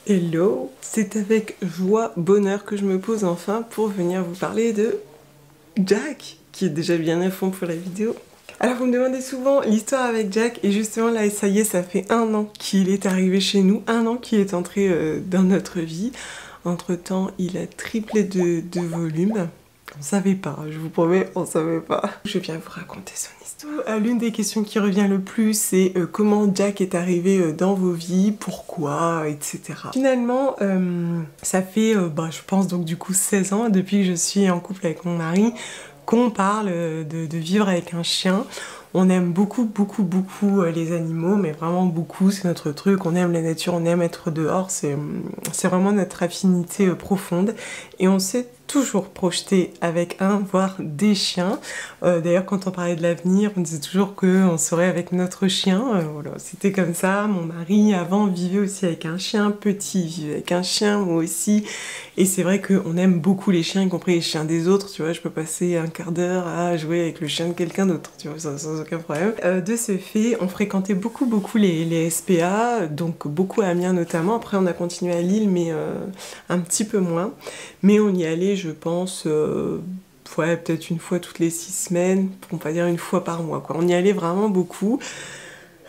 Hello, c'est avec joie, bonheur que je me pose enfin pour venir vous parler de Jack, qui est déjà bien à fond pour la vidéo. Alors vous me demandez souvent l'histoire avec Jack, et justement là ça y est, ça fait 1 an qu'il est arrivé chez nous, 1 an qu'il est entré dans notre vie. Entre temps il a triplé de volume. On savait pas, je vous promets, on savait pas. Je viens vous raconter son histoire. L'une des questions qui revient le plus, c'est comment Jack est arrivé dans vos vies, pourquoi, etc. Finalement, ça fait, je pense donc du coup 16 ans, depuis que je suis en couple avec mon mari, qu'on parle de vivre avec un chien. On aime beaucoup les animaux, mais vraiment beaucoup, c'est notre truc. On aime la nature, on aime être dehors, c'est vraiment notre affinité profonde. Et on s'est toujours projeté avec un, voire des chiens. D'ailleurs, quand on parlait de l'avenir, on disait toujours qu'on serait avec notre chien. Voilà, c'était comme ça. Mon mari, avant, vivait aussi avec un chien. Petit, vivait avec un chien, moi aussi. Et c'est vrai qu'on aime beaucoup les chiens, y compris les chiens des autres. Tu vois, je peux passer un quart d'heure à jouer avec le chien de quelqu'un d'autre, tu vois, sans aucun problème. De ce fait, on fréquentait beaucoup les SPA, donc beaucoup à Amiens notamment. Après, on a continué à Lille, mais un petit peu moins. Mais on y allait, je pense, ouais, peut-être une fois toutes les 6 semaines, pour pas dire une fois par mois, quoi. On y allait vraiment beaucoup.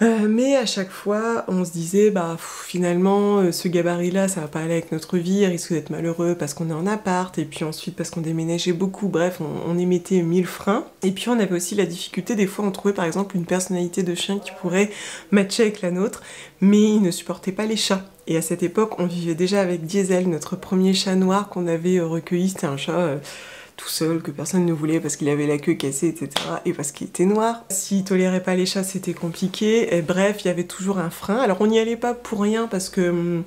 Mais à chaque fois, on se disait, finalement, ce gabarit-là, ça va pas aller avec notre vie, il risque d'être malheureux parce qu'on est en appart, et puis ensuite parce qu'on déménageait beaucoup, bref, on émettait 1000 freins. Et puis on avait aussi la difficulté, des fois, on trouvait par exemple une personnalité de chien qui pourrait matcher avec la nôtre, mais il ne supportait pas les chats. Et à cette époque, on vivait déjà avec Diesel, notre premier chat noir qu'on avait recueilli, c'était un chat tout seul, que personne ne voulait parce qu'il avait la queue cassée, etc. et parce qu'il était noir. S'il tolérait pas les chats, c'était compliqué. Et bref, il y avait toujours un frein. Alors on n'y allait pas pour rien parce que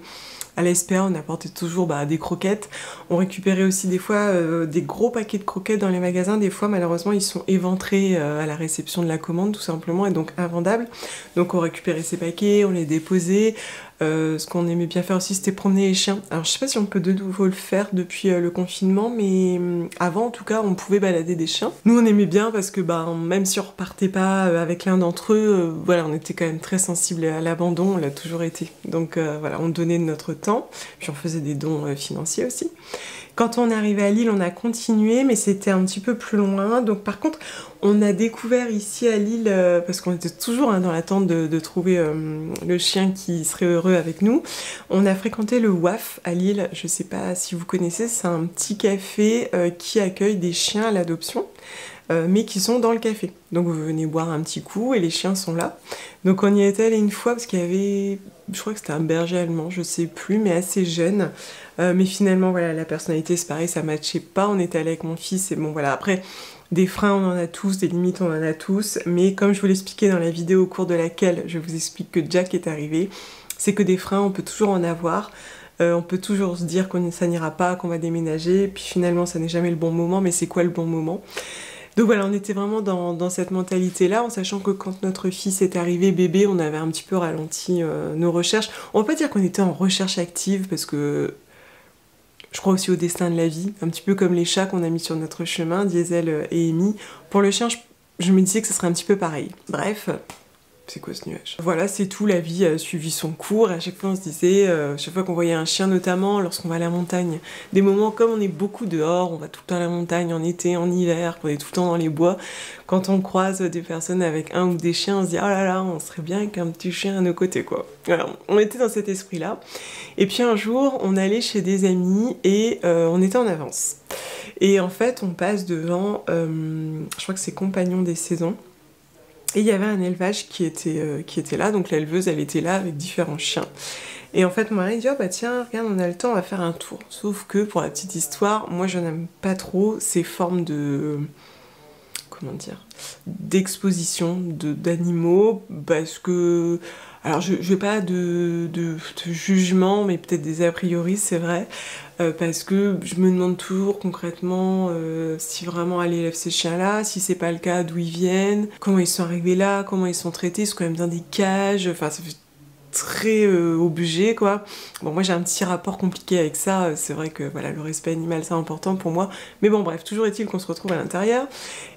à la SPA, on apportait toujours des croquettes. On récupérait aussi des fois des gros paquets de croquettes dans les magasins. Des fois, malheureusement, ils sont éventrés à la réception de la commande, tout simplement, et donc invendables. Donc on récupérait ces paquets, on les déposait. Ce qu'on aimait bien faire aussi, c'était promener les chiens. Alors je sais pas si on peut de nouveau le faire depuis le confinement, mais avant en tout cas on pouvait balader des chiens. Nous on aimait bien parce que même si on repartait pas avec l'un d'entre eux, voilà, on était quand même très sensible à l'abandon, on l'a toujours été. Donc voilà, on donnait de notre temps, puis on faisait des dons financiers aussi. Quand on est arrivé à Lille, on a continué, mais c'était un petit peu plus loin. Donc par contre, on a découvert ici à Lille, parce qu'on était toujours dans l'attente de trouver le chien qui serait heureux avec nous. On a fréquenté le WAF à Lille, je sais pas si vous connaissez, c'est un petit café qui accueille des chiens à l'adoption. Mais qui sont dans le café. Donc vous venez boire un petit coup et les chiens sont là. Donc on y est allé une fois parce qu'il y avait, je crois que c'était un berger allemand, je sais plus, mais assez jeune. Mais finalement voilà, la personnalité c'est pareil, ça matchait pas. On était allé avec mon fils et bon voilà, après des freins on en a tous, des limites on en a tous. Mais comme je vous l'expliquais dans la vidéo au cours de laquelle je vous explique que Jack est arrivé, c'est que des freins on peut toujours en avoir. On peut toujours se dire que ça n'ira pas, qu'on va déménager, puis finalement ça n'est jamais le bon moment, mais c'est quoi le bon moment ? Donc voilà, on était vraiment dans cette mentalité-là, en sachant que quand notre fils est arrivé bébé, on avait un petit peu ralenti nos recherches. On va pas dire qu'on était en recherche active, parce que je crois aussi au destin de la vie, un petit peu comme les chats qu'on a mis sur notre chemin, Diesel et Amy. Pour le chien, je me disais que ce serait un petit peu pareil. Bref, c'est quoi ce nuage? Voilà, c'est tout, la vie a suivi son cours, et à chaque fois on se disait, chaque fois qu'on voyait un chien notamment, lorsqu'on va à la montagne, des moments comme on est beaucoup dehors, on va tout le temps à la montagne, en été, en hiver, qu'on est tout le temps dans les bois, quand on croise des personnes avec un ou des chiens, on se dit, oh là là, on serait bien avec un petit chien à nos côtés, quoi. Voilà, on était dans cet esprit-là. Et puis un jour, on allait chez des amis, et on était en avance. Et en fait, on passe devant, je crois que c'est Compagnon des Saisons. Et il y avait un élevage qui était là, donc l'éleveuse elle était là avec différents chiens. Et en fait mon mari dit, oh bah tiens, regarde, on a le temps, on va faire un tour. Sauf que pour la petite histoire, moi je n'aime pas trop ces formes de... comment dire, d'exposition d'animaux, parce que... Alors je vais pas de jugement, mais peut-être des a priori, c'est vrai, parce que je me demande toujours concrètement si vraiment elle élève ces chiens-là, si c'est pas le cas, d'où ils viennent, comment ils sont arrivés là, comment ils sont traités, ils sont quand même dans des cages, enfin ça fait très objet quoi. Bon moi j'ai un petit rapport compliqué avec ça, c'est vrai que voilà, le respect animal c'est important pour moi, mais bon bref, toujours est-il qu'on se retrouve à l'intérieur,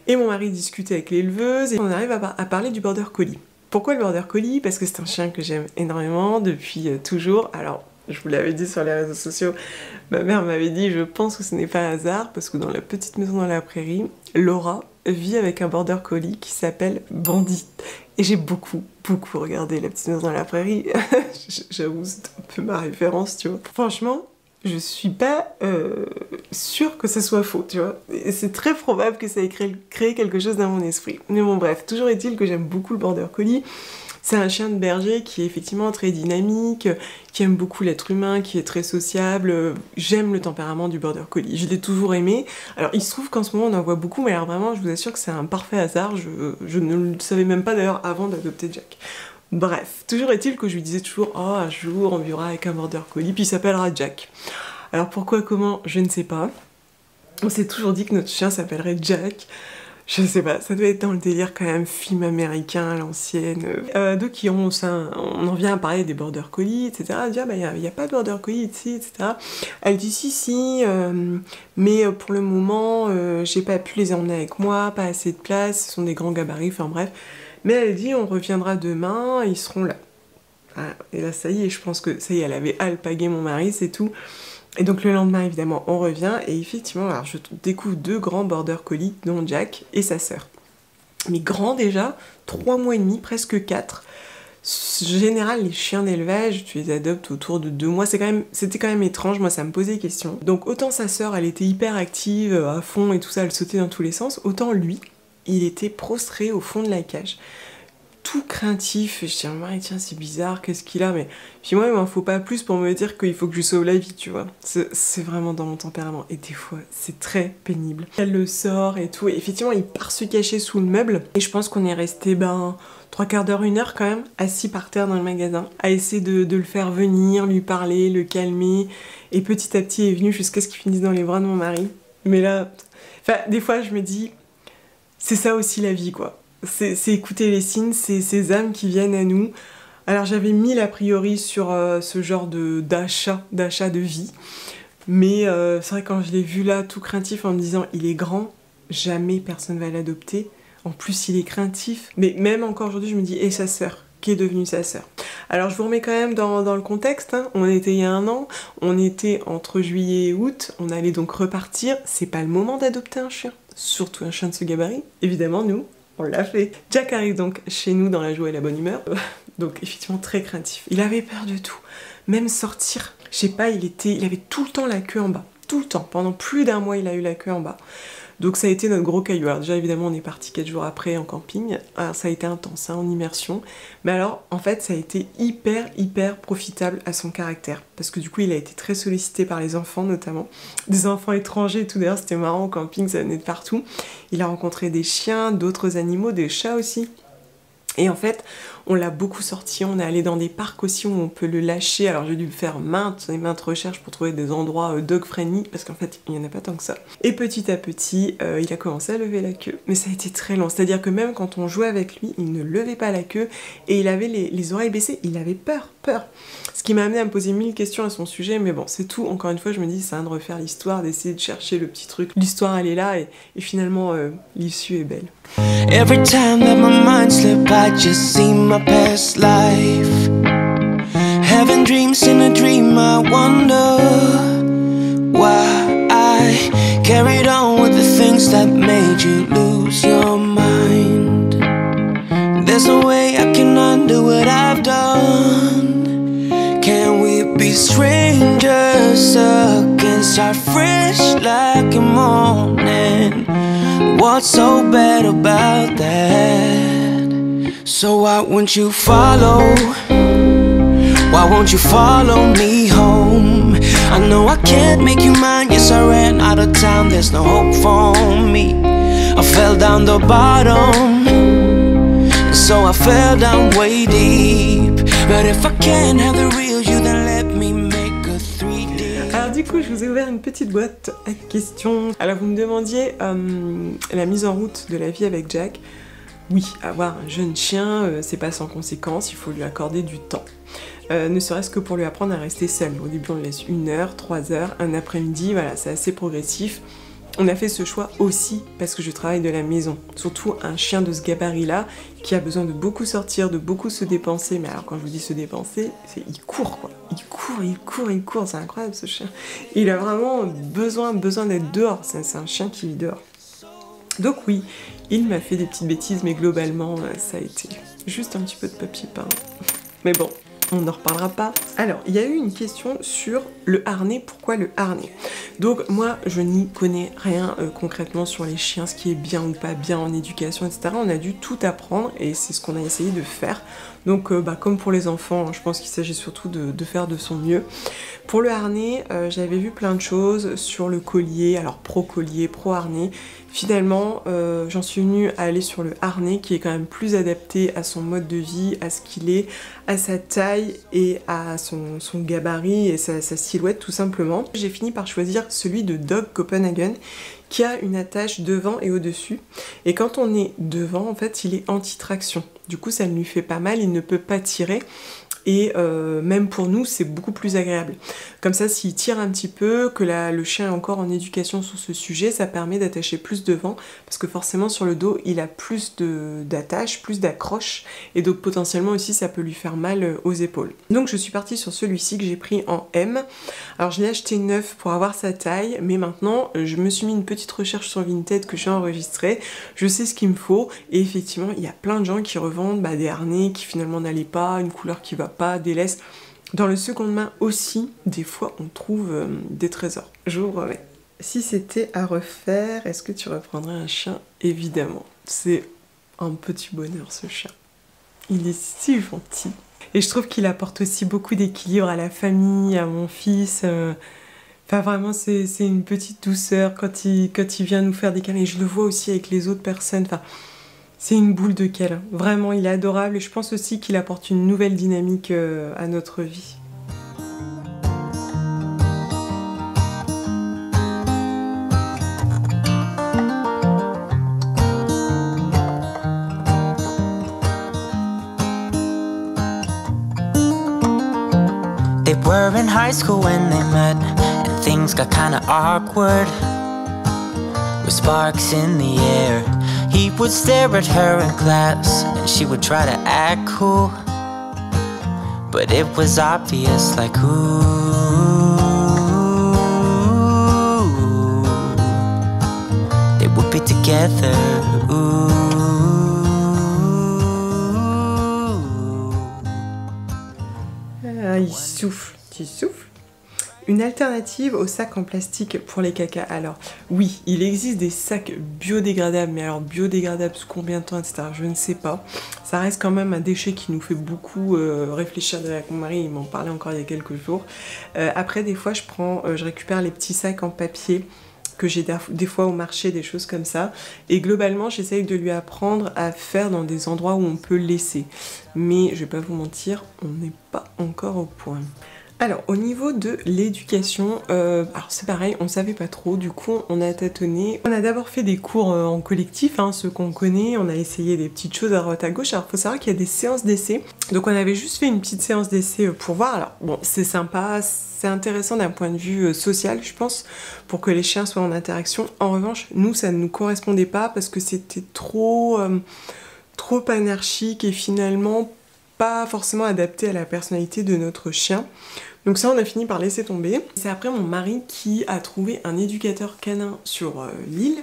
et mon mari discute avec l'éleveuse, et on arrive à parler du border collie. Pourquoi le border collie? Parce que c'est un chien que j'aime énormément depuis toujours. Alors, Je vous l'avais dit sur les réseaux sociaux, ma mère m'avait dit je pense que ce n'est pas un hasard parce que dans la petite maison dans la prairie, Laura vit avec un border collie qui s'appelle Bandit. Et j'ai beaucoup regardé La petite maison dans la prairie. J'avoue, c'est un peu ma référence, tu vois. Franchement, je suis pas sûre que ce soit faux, tu vois. Et c'est très probable que ça ait créé quelque chose dans mon esprit. Mais bon, bref, toujours est-il que j'aime beaucoup le border collie. C'est un chien de berger qui est effectivement très dynamique, qui aime beaucoup l'être humain, qui est très sociable. J'aime le tempérament du border collie, je l'ai toujours aimé. Alors il se trouve qu'en ce moment on en voit beaucoup, mais alors vraiment je vous assure que c'est un parfait hasard, je ne le savais même pas d'ailleurs avant d'adopter Jack. Bref, toujours est-il que je lui disais toujours « Oh, un jour on vivra avec un border collie, puis il s'appellera Jack ». Alors pourquoi, comment, je ne sais pas. On s'est toujours dit que notre chien s'appellerait Jack. Je sais pas, ça doit être dans le délire quand même, film américain à l'ancienne. Donc on en vient à parler des border collies, etc. Elle dit ah bah y a pas de border collie ici, etc. Elle dit si, mais pour le moment j'ai pas pu les emmener avec moi, pas assez de place, ce sont des grands gabarits, enfin bref. Mais elle dit on reviendra demain, ils seront là. Voilà. Et là ça y est, je pense que ça y est, elle avait alpagué mon mari, c'est tout. Et donc le lendemain, évidemment, on revient, et effectivement, alors je découvre 2 grands border collies, dont Jack et sa sœur. Mais grands déjà, 3 mois et demi, presque 4. En général, les chiens d'élevage, tu les adoptes autour de 2 mois, c'était quand même étrange, moi ça me posait question. Donc autant sa sœur, elle était hyper active, à fond et tout ça, elle sautait dans tous les sens, autant lui, il était prostré au fond de la cage. Tout craintif, et je dis ah, tiens c'est bizarre, qu'est-ce qu'il a, mais puis moi il m'en faut pas plus pour me dire qu'il faut que je lui sauve la vie, tu vois, c'est vraiment dans mon tempérament, et des fois c'est très pénible. Elle le sort et tout, et effectivement il part se cacher sous le meuble, et je pense qu'on est resté 3/4 d'heure, 1 heure quand même, assis par terre dans le magasin, à essayer de le faire venir, lui parler, le calmer, et petit à petit il est venu jusqu'à ce qu'il finisse dans les bras de mon mari. Mais là, enfin des fois je me dis, c'est ça aussi la vie quoi. C'est écouter les signes, c'est ces âmes qui viennent à nous. Alors j'avais mis l'a priori sur ce genre d'achat de vie, mais c'est vrai quand je l'ai vu là tout craintif en me disant il est grand, jamais personne va l'adopter, en plus il est craintif, mais même encore aujourd'hui je me dis et sa sœur, qui est devenue sa sœur. Alors je vous remets quand même dans le contexte, hein. On était il y a 1 an, on était entre juillet et août, on allait donc repartir, c'est pas le moment d'adopter un chien, surtout un chien de ce gabarit, évidemment nous. On l'a fait. Jack arrive donc chez nous dans la joie et la bonne humeur, donc effectivement très craintif. Il avait peur de tout, même sortir. Je sais pas, il avait tout le temps la queue en bas, tout le temps. Pendant plus d'1 mois, il a eu la queue en bas. Donc ça a été notre gros caillou. Alors déjà évidemment on est parti 4 jours après en camping, alors ça a été intense hein, en immersion, mais alors en fait ça a été hyper profitable à son caractère, parce que du coup il a été très sollicité par les enfants notamment, des enfants étrangers et tout, d'ailleurs c'était marrant au camping, ça venait de partout, il a rencontré des chiens, d'autres animaux, des chats aussi. Et en fait, on l'a beaucoup sorti, on est allé dans des parcs aussi où on peut le lâcher. Alors j'ai dû faire maintes recherches pour trouver des endroits dog-friendly, parce qu'en fait, il n'y en a pas tant que ça. Et petit à petit, il a commencé à lever la queue. Mais ça a été très long, c'est-à-dire que même quand on jouait avec lui, il ne levait pas la queue, et il avait les oreilles baissées, il avait peur. Ce qui m'a amené à me poser 1000 questions à son sujet, mais bon, c'est tout. Encore une fois, je me dis, c'est de refaire l'histoire, d'essayer de chercher le petit truc. L'histoire, elle est là, et finalement, l'issue est belle. Every time that my mind slip, I just see my past life. Having dreams in a dream, I wonder why I carried on with the things that made you lose your mind. There's no way I can undo what I've done. Can we be strangers again, start fresh like a morning? What's so bad about that? So why won't you follow? Why won't you follow me home? I know I can't make you mine. Yes, I ran out of town. There's no hope for me. I fell down the bottom, so I fell down way deep. But if I can't have the real you, then let me make a 3D. Alors du coup, je vous ai ouvert une petite boîte à questions. Alors vous me demandiez la mise en route de la vie avec Jack. Oui, avoir un jeune chien, c'est pas sans conséquence, il faut lui accorder du temps. Ne serait-ce que pour lui apprendre à rester seul. Au début, on le laisse 1 heure, 3 heures, un après-midi, voilà, c'est assez progressif. On a fait ce choix aussi parce que je travaille de la maison. Surtout un chien de ce gabarit-là qui a besoin de beaucoup sortir, de beaucoup se dépenser. Mais alors quand je vous dis se dépenser, c'est il court quoi. Il court, c'est incroyable ce chien. Il a vraiment besoin d'être dehors, c'est un chien qui vit dehors. Donc oui, il m'a fait des petites bêtises, mais globalement ça a été juste un petit peu de papier peint. Mais bon, on n'en reparlera pas. Alors, il y a eu une question sur le harnais. Pourquoi le harnais? Donc moi, je n'y connais rien concrètement sur les chiens, ce qui est bien ou pas bien en éducation, etc. On a dû tout apprendre et c'est ce qu'on a essayé de faire. Donc comme pour les enfants, je pense qu'il s'agit surtout de faire de son mieux. Pour le harnais, j'avais vu plein de choses sur le collier, alors pro collier, pro harnais. Finalement, j'en suis venue à aller sur le harnais qui est quand même plus adapté à son mode de vie, à ce qu'il est, à sa taille et à son gabarit et sa silhouette tout simplement. J'ai fini par choisir celui de Dog Copenhagen qui a une attache devant et au-dessus. Et quand on est devant, en fait, il est anti-traction. Du coup, ça ne lui fait pas mal, il ne peut pas tirer. Et même pour nous, c'est beaucoup plus agréable. Comme ça, s'il tire un petit peu, que le chien est encore en éducation sur ce sujet, ça permet d'attacher plus devant, parce que forcément sur le dos, il a plus d'attache, plus d'accroche, et donc potentiellement aussi ça peut lui faire mal aux épaules. Donc je suis partie sur celui-ci que j'ai pris en M. Alors je l'ai acheté neuf pour avoir sa taille, mais maintenant je me suis mis une petite recherche sur Vinted que j'ai enregistrée, je sais ce qu'il me faut, et effectivement il y a plein de gens qui revendent des harnais qui finalement n'allaient pas, une couleur qui va pas, des laisses. Dans le seconde main aussi, des fois on trouve des trésors. Je vous remets. Si c'était à refaire, est-ce que tu reprendrais un chien? Évidemment. C'est un petit bonheur ce chien. Il est si gentil. Et je trouve qu'il apporte aussi beaucoup d'équilibre à la famille, à mon fils. Enfin vraiment c'est une petite douceur quand il vient nous faire des câlins. Et je le vois aussi avec les autres personnes. Enfin, c'est une boule de câlin. Vraiment, il est adorable et je pense aussi qu'il apporte une nouvelle dynamique à notre vie. They were in high school when they met, and things got kinda awkward, with sparks in the air. He would stare at her in class, and she would try to act cool, but it was obvious, like, ooh, they would be together, ooh. Ah, il souffle. Une alternative aux sacs en plastique pour les caca. Alors oui, il existe des sacs biodégradables, mais alors biodégradables sous combien de temps, etc. Je ne sais pas. Ça reste quand même un déchet qui nous fait beaucoup réfléchir. Avec mon mari, il m'en parlait encore il y a quelques jours. Après, des fois, je récupère les petits sacs en papier que j'ai des fois au marché, des choses comme ça. Et globalement, j'essaye de lui apprendre à faire dans des endroits où on peut laisser. Mais je vais pas vous mentir, on n'est pas encore au point. Alors au niveau de l'éducation, alors c'est pareil, on savait pas trop, du coup on a tâtonné. On a d'abord fait des cours en collectif, ceux qu'on connaît, on a essayé des petites choses à droite à gauche. Alors faut savoir qu'il y a des séances d'essai, donc on avait juste fait une petite séance d'essai pour voir. Alors bon, c'est sympa, c'est intéressant d'un point de vue social, je pense, pour que les chiens soient en interaction. En revanche, nous ça ne nous correspondait pas parce que c'était trop anarchique et finalement pas forcément adapté à la personnalité de notre chien. Donc ça, on a fini par laisser tomber. C'est après mon mari qui a trouvé un éducateur canin sur l'île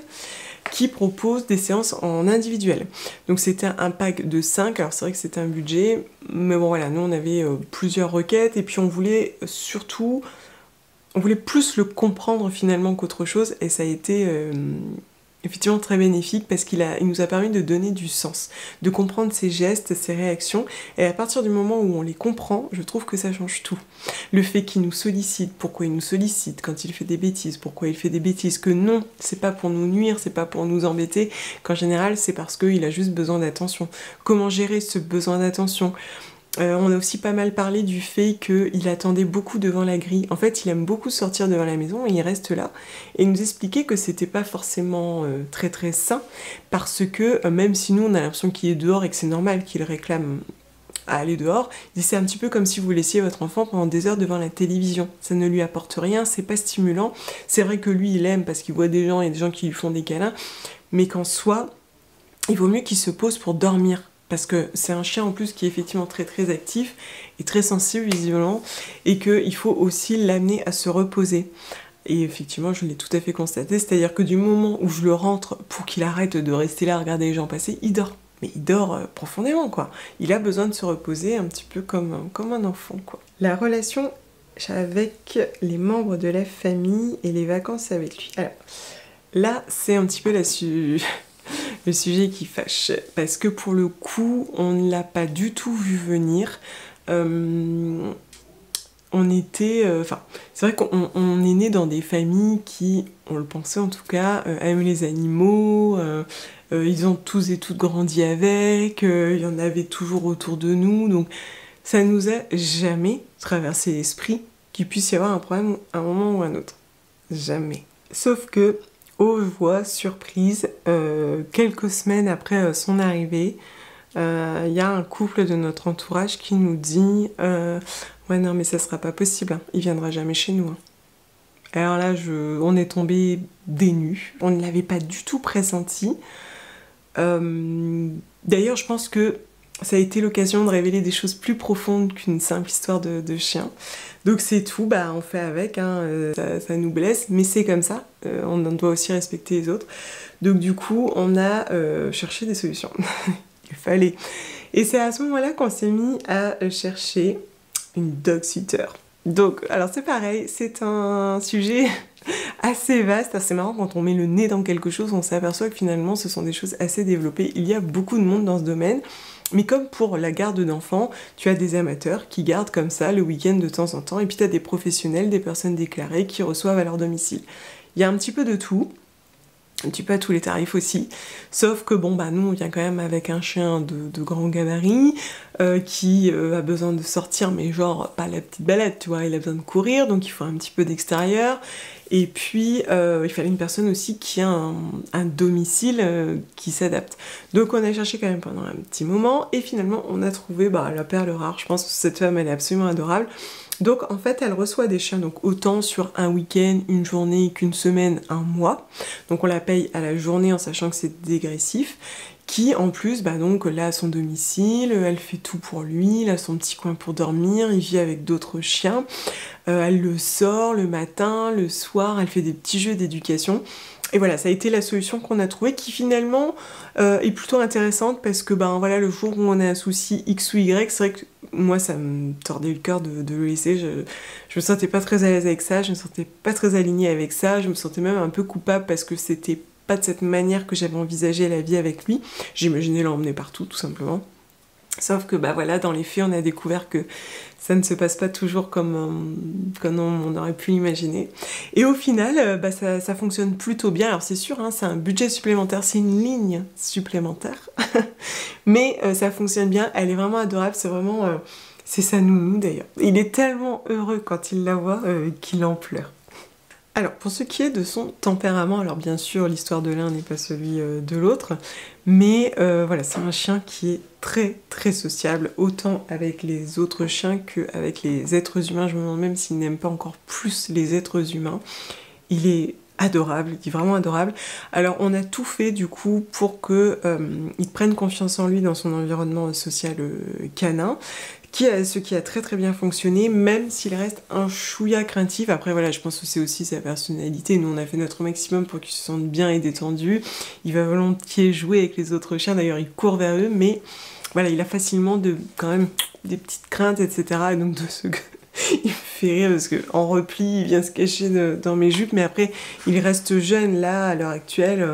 qui propose des séances en individuel. Donc c'était un pack de 5, alors c'est vrai que c'était un budget, mais bon voilà, nous on avait plusieurs requêtes et puis on voulait surtout, on voulait plus le comprendre finalement qu'autre chose et ça a été effectivement très bénéfique parce qu'il nous a permis de donner du sens, de comprendre ses gestes, ses réactions, et à partir du moment où on les comprend, je trouve que ça change tout. Le fait qu'il nous sollicite, pourquoi il nous sollicite, quand il fait des bêtises, pourquoi il fait des bêtises, que non, c'est pas pour nous nuire, c'est pas pour nous embêter, qu'en général c'est parce qu'il a juste besoin d'attention. Comment gérer ce besoin d'attention ? On a aussi pas mal parlé du fait qu'il attendait beaucoup devant la grille. En fait, il aime beaucoup sortir devant la maison et il reste là. Et il nous expliquait que c'était pas forcément très très sain parce que même si nous on a l'impression qu'il est dehors et que c'est normal qu'il réclame à aller dehors. Il dit c'est un petit peu comme si vous laissiez votre enfant pendant des heures devant la télévision. Ça ne lui apporte rien, c'est pas stimulant. C'est vrai que lui, il aime parce qu'il voit des gens, il y a des gens qui lui font des câlins, mais qu'en soi, il vaut mieux qu'il se pose pour dormir. Parce que c'est un chien en plus qui est effectivement très très actif et très sensible visiblement, et qu'il faut aussi l'amener à se reposer. Et effectivement, je l'ai tout à fait constaté, c'est-à-dire que du moment où je le rentre pour qu'il arrête de rester là à regarder les gens passer, il dort. Mais il dort profondément, quoi. Il a besoin de se reposer un petit peu comme un enfant, quoi. La relation avec les membres de la famille et les vacances avec lui. Alors, là, c'est un petit peu le sujet qui fâche. Parce que pour le coup, on ne l'a pas du tout vu venir. On était... c'est vrai qu'on est né dans des familles qui, on le pensait en tout cas, aiment les animaux, ils ont tous et toutes grandi avec, il y en avait toujours autour de nous, donc ça nous a jamais traversé l'esprit qu'il puisse y avoir un problème à un moment ou à un autre. Jamais. Sauf que, oh joie, surprise, quelques semaines après son arrivée, il y a un couple de notre entourage qui nous dit ouais non mais ça sera pas possible, hein. Il viendra jamais chez nous, hein. Alors là on est tombé des nues, on ne l'avait pas du tout pressenti. D'ailleurs je pense que ça a été l'occasion de révéler des choses plus profondes qu'une simple histoire de chien. Donc c'est tout, bah on fait avec, hein, ça nous blesse, mais c'est comme ça, on doit aussi respecter les autres. Donc du coup on a cherché des solutions. Il fallait. Et c'est à ce moment-là qu'on s'est mis à chercher une dog sitter. Donc, alors c'est pareil, c'est un sujet assez vaste, assez marrant. Quand on met le nez dans quelque chose, on s'aperçoit que finalement ce sont des choses assez développées. Il y a beaucoup de monde dans ce domaine, mais comme pour la garde d'enfants, tu as des amateurs qui gardent comme ça le week-end de temps en temps, et puis tu as des professionnels, des personnes déclarées qui reçoivent à leur domicile. Il y a un petit peu de tout. Un petit peu à tous les tarifs aussi, sauf que bon bah nous on vient quand même avec un chien de grand gabarit qui a besoin de sortir, mais genre pas la petite balade, tu vois, il a besoin de courir, donc il faut un petit peu d'extérieur, et puis il fallait une personne aussi qui a un domicile qui s'adapte. Donc on a cherché quand même pendant un petit moment, et finalement on a trouvé la perle rare. Je pense que cette femme elle est absolument adorable. Donc en fait elle reçoit des chiens donc autant sur un week-end, une journée, qu'une semaine, un mois. Donc on la paye à la journée en sachant que c'est dégressif. Qui en plus donc là à son domicile, elle fait tout pour lui, il a son petit coin pour dormir, il vit avec d'autres chiens, elle le sort le matin, le soir, elle fait des petits jeux d'éducation. Et voilà, ça a été la solution qu'on a trouvée qui finalement est plutôt intéressante parce que voilà, le jour où on a un souci X ou Y, c'est vrai que moi ça me tordait le cœur de le laisser, je me sentais pas très à l'aise avec ça, je me sentais pas très alignée avec ça, je me sentais même un peu coupable parce que c'était pas de cette manière que j'avais envisagé la vie avec lui, j'imaginais l'emmener partout tout simplement. Sauf que voilà, dans les faits, on a découvert que ça ne se passe pas toujours comme on aurait pu l'imaginer. Et au final, ça fonctionne plutôt bien. Alors c'est sûr, hein, c'est un budget supplémentaire, c'est une ligne supplémentaire. Mais ça fonctionne bien, elle est vraiment adorable, c'est vraiment... c'est sa nounou d'ailleurs. Il est tellement heureux quand il la voit qu'il en pleure. Alors, pour ce qui est de son tempérament, alors bien sûr, l'histoire de l'un n'est pas celui de l'autre, mais voilà, c'est un chien qui est très très sociable, autant avec les autres chiens qu'avec les êtres humains. Je me demande même s'il n'aime pas encore plus les êtres humains. Il est adorable, il est vraiment adorable. Alors, on a tout fait du coup pour qu'il prenne confiance en lui dans son environnement social canin. Ce qui a très très bien fonctionné, même s'il reste un chouïa craintif. Après voilà, je pense que c'est aussi sa personnalité. Nous on a fait notre maximum pour qu'il se sente bien et détendu. Il va volontiers jouer avec les autres chiens, d'ailleurs il court vers eux, mais voilà, il a facilement quand même des petites craintes, etc. Et donc il me fait rire parce qu'en repli, il vient se cacher dans mes jupes, mais après il reste jeune là, à l'heure actuelle.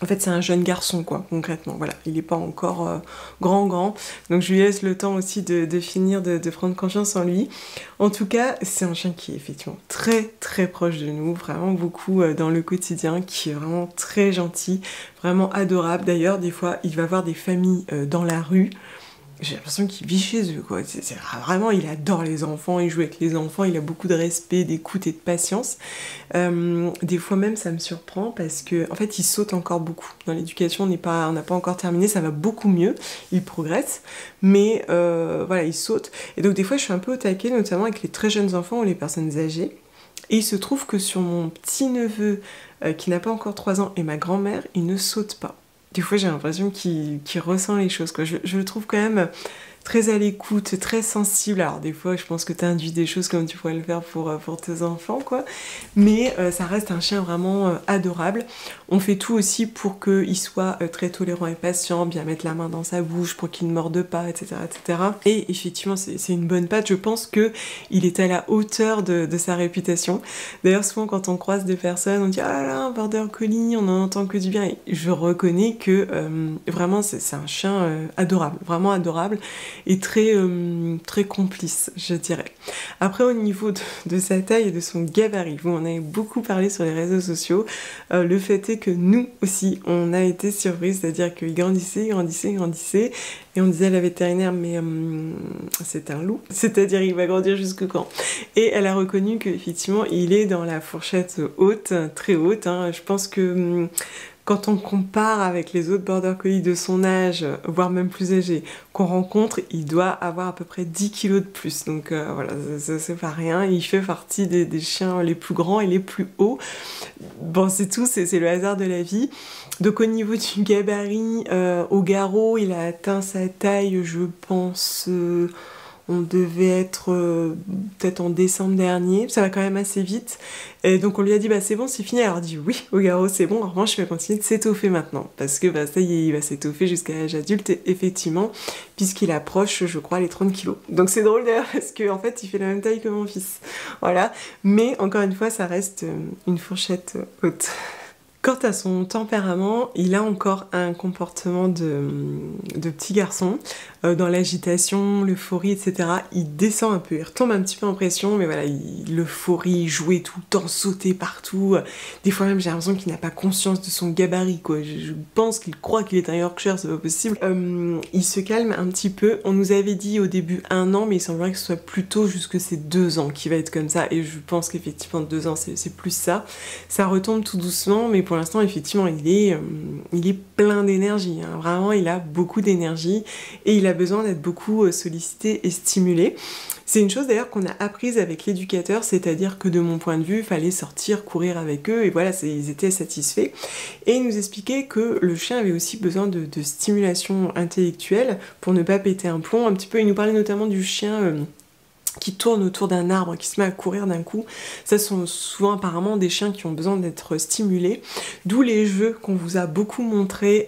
En fait, c'est un jeune garçon, quoi, concrètement. Voilà, il n'est pas encore grand. Donc, je lui laisse le temps aussi de finir, de prendre confiance en lui. En tout cas, c'est un chien qui est effectivement très, très proche de nous. Vraiment beaucoup dans le quotidien, qui est vraiment très gentil, vraiment adorable. D'ailleurs, des fois, il va voir des familles dans la rue. j'ai l'impression qu'il vit chez eux, quoi. Vraiment, il adore les enfants, il joue avec les enfants, il a beaucoup de respect, d'écoute et de patience. Des fois même, ça me surprend parce que, en fait, il saute encore beaucoup. Dans l'éducation, on n'a pas encore terminé, ça va beaucoup mieux, il progresse, mais voilà, il saute. Et donc, des fois, je suis un peu au taquet, notamment avec les très jeunes enfants ou les personnes âgées. Et il se trouve que sur mon petit-neveu, qui n'a pas encore 3 ans, et ma grand-mère, il ne saute pas. Des fois, j'ai l'impression qu'il ressent les choses, quoi. Je le trouve quand même très à l'écoute, très sensible. Alors, des fois, je pense que tu induis des choses comme tu pourrais le faire pour tes enfants, quoi. Mais ça reste un chien vraiment adorable. On fait tout aussi pour qu'il soit très tolérant et patient, bien mettre la main dans sa bouche pour qu'il ne morde pas, etc., etc. Et effectivement, c'est une bonne patte. Je pense qu'il est à la hauteur de sa réputation. D'ailleurs, souvent, quand on croise des personnes, on dit « Ah là là, un border collie, on n'en entend que du bien. » Et je reconnais que vraiment, c'est un chien adorable, vraiment adorable. Et très complice, je dirais. Après, au niveau de sa taille et de son gabarit, vous en avez beaucoup parlé sur les réseaux sociaux, le fait est que nous aussi, on a été surpris, c'est-à-dire qu'il grandissait, et on disait à la vétérinaire, mais c'est un loup, c'est-à-dire il va grandir jusque quand? Et elle a reconnu qu'effectivement, il est dans la fourchette haute, très haute, hein. Je pense que quand on compare avec les autres border collies de son âge, voire même plus âgés, qu'on rencontre, il doit avoir à peu près 10 kilos de plus. Donc voilà, c'est pas rien. Il fait partie des chiens les plus grands et les plus hauts. Bon, c'est tout, c'est le hasard de la vie. Donc au niveau du gabarit, au garrot, il a atteint sa taille, je pense... on devait être peut-être en décembre dernier, ça va quand même assez vite. Et donc on lui a dit bah c'est bon, c'est fini. Alors elle a dit oui, au garrot c'est bon, en revanche il va continuer de s'étoffer maintenant. Parce que bah, ça y est, il va s'étoffer jusqu'à l'âge adulte, effectivement, puisqu'il approche, je crois, les 30 kilos. Donc c'est drôle d'ailleurs, parce qu'en fait il fait la même taille que mon fils. Voilà, mais encore une fois, ça reste une fourchette haute. Quant à son tempérament, il a encore un comportement de petit garçon. Dans l'agitation, l'euphorie, etc. Il descend un peu, il retombe un petit peu en pression, mais voilà, l'euphorie, jouer tout le temps, sauter partout. Des fois même, j'ai l'impression qu'il n'a pas conscience de son gabarit, quoi. Je pense qu'il croit qu'il est un Yorkshire, c'est pas possible. Il se calme un petit peu. On nous avait dit au début 1 an, mais il semblerait que ce soit plutôt jusque ces 2 ans qui va être comme ça. Et je pense qu'effectivement, 2 ans, c'est plus ça. Ça retombe tout doucement, mais pour l'instant, effectivement, il est plein d'énergie. Hein. Vraiment, il a beaucoup d'énergie et il a besoin d'être beaucoup sollicité et stimulé. C'est une chose d'ailleurs qu'on a apprise avec l'éducateur, c'est-à-dire que de mon point de vue, il fallait sortir, courir avec eux, et voilà, ils étaient satisfaits. Et il nous expliquait que le chien avait aussi besoin de stimulation intellectuelle pour ne pas péter un plomb un petit peu. Il nous parlait notamment du chien... qui tourne autour d'un arbre, qui se met à courir d'un coup. Ça sont souvent apparemment des chiens qui ont besoin d'être stimulés. D'où les jeux qu'on vous a beaucoup montrés,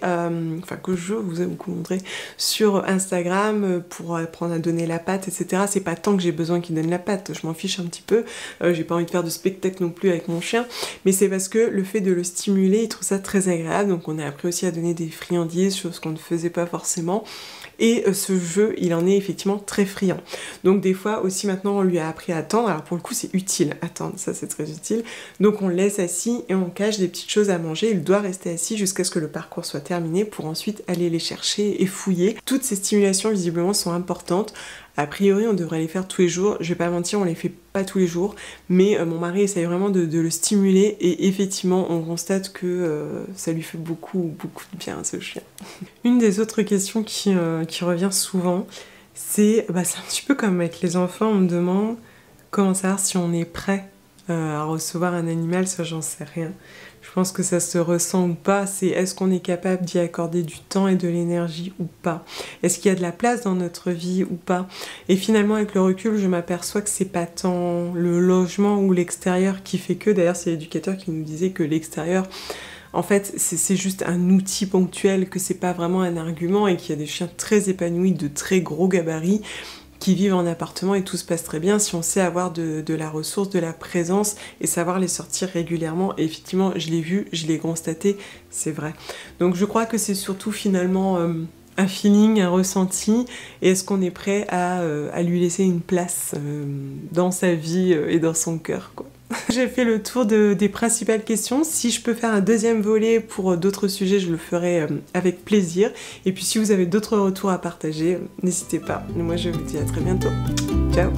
que je vous ai beaucoup montré sur Instagram pour apprendre à donner la patte, etc. C'est pas tant que j'ai besoin qu'il donne la patte, je m'en fiche un petit peu. J'ai pas envie de faire de spectacle non plus avec mon chien, mais c'est parce que le fait de le stimuler, il trouve ça très agréable. Donc on a appris aussi à donner des friandises, chose qu'on ne faisait pas forcément. Et ce jeu, il en est effectivement très friand. Donc des fois aussi maintenant on lui a appris à attendre. Alors pour le coup c'est utile, attendre, ça c'est très utile. Donc on le laisse assis et on cache des petites choses à manger. Il doit rester assis jusqu'à ce que le parcours soit terminé pour ensuite aller les chercher et fouiller. Toutes ces stimulations visiblement sont importantes. A priori, on devrait les faire tous les jours. Je vais pas mentir, on les fait pas tous les jours, mais mon mari essaye vraiment de le stimuler et effectivement, on constate que ça lui fait beaucoup de bien à ce chien. Une des autres questions qui revient souvent, c'est un petit peu comme avec les enfants, on me demande comment savoir si on est prêt à recevoir un animal, ça j'en sais rien. Je pense que ça se ressent ou pas, c'est est-ce qu'on est capable d'y accorder du temps et de l'énergie ou pas? Est-ce qu'il y a de la place dans notre vie ou pas? Et finalement, avec le recul, je m'aperçois que c'est pas tant le logement ou l'extérieur qui fait que, d'ailleurs c'est l'éducateur qui nous disait que l'extérieur, en fait, c'est juste un outil ponctuel, que c'est pas vraiment un argument et qu'il y a des chiens très épanouis, de très gros gabarits, qui vivent en appartement et tout se passe très bien si on sait avoir de la ressource, de la présence et savoir les sortir régulièrement. Et effectivement, je l'ai vu, je l'ai constaté, c'est vrai. Donc je crois que c'est surtout finalement un feeling, un ressenti, et est-ce qu'on est prêt à lui laisser une place dans sa vie et dans son cœur, quoi. J'ai fait le tour des principales questions. Si je peux faire un deuxième volet pour d'autres sujets, je le ferai avec plaisir. Et puis si vous avez d'autres retours à partager, n'hésitez pas. Et moi je vous dis à très bientôt. Ciao!